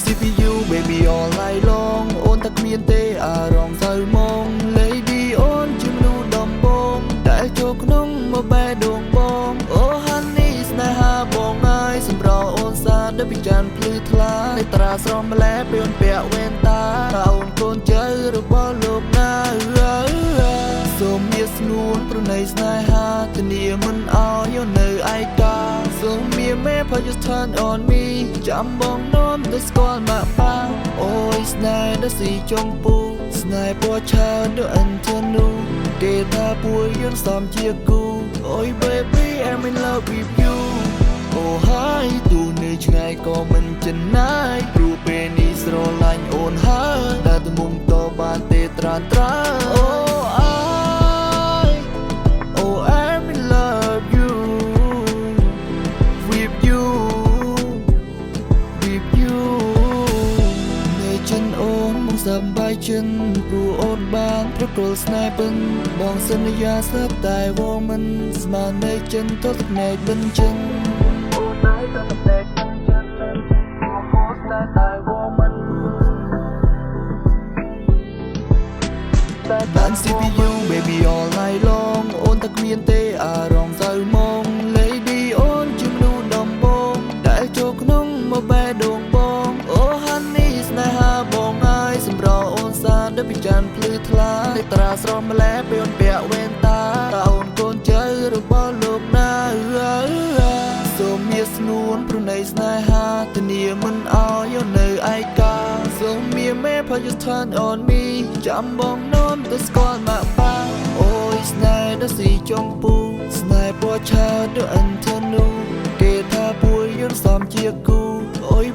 CPU baby all night long អូនតែគ្មានទេអារម្មណ៍សៅមង Lady អូនជាមនុស្សដំបងដែលចូលក្នុងមកបែដួងបងអូ Honey ស្នេហាបងហើយសម្រអូនសាដូចពីច័ន្ទភ្លឺថ្លានៃតារាស្រស់ម្លែពេលអូនពាក់វ៉ែនតាអូនកូនចៅរបស់លោកណាសូមមានស្នួនប្រណីស្នេហាធានាមិនអោយនៅឯកាសូមមានមេផាយុស្ថាន on me ចាំបងនាំទៅស្គាល់ម៉ាក់ប៉ាអូយស្នេហ៍ដល់ស៊ីចុងពូស្នេហ៍ពណ៌ឆើដូចអិនធនូគេថាពួយយើងសំជាគូអូយ baby I'm in love with you អូហើយទូនៅឆ្ងាយក៏មិនចំណាយព្រោះពេលនេះស្រឡាញ់អូនហើយដែលទៅមុំតបានទេត្រានត្រាអូ I'm in love you with you with you នៅចិនអូនមកសប្បាយចិត្តព្រោះអូនបានប្រគល់ស្នេហ៍ពិនបងសន្យាស្រាប់តែវងមិនស្មាននៅចិនទល់ភ្នែកបិនចិនអូនតែទៅភ្នែកបិនចិនហូស្នេហ៍តែវងមិនបាន CPU baby all night long អូនតែគ្មានទេអារម្មណ៍សៅមង Lady អូនជាមនុស្សដំបងដែលចូលក្នុងមកបែដួងបងអូ Honey ស្នេហាបងហើយសម្រអូនសាដូចពីច័ន្ទភ្លឺថ្លានៃតារាស្រស់ម្លែពេលអូនពាក់វ៉ែនតាអូនកូនចៅរបស់លោកណាសូមមានស្នួនប្រណីស្នេហាធានាមិនអោយនៅឯកាសូមមានមេផាយុស្ថាន on me ចាំបងនាំទៅស្គាល់ម៉ាក់ប៉ាអូយស្នេហ៍ដល់ស៊ីចុងពូស្នេហ៍ពណ៌ឆើដូចអិនធនូគេថាពួយយើងសំជាគូអូយ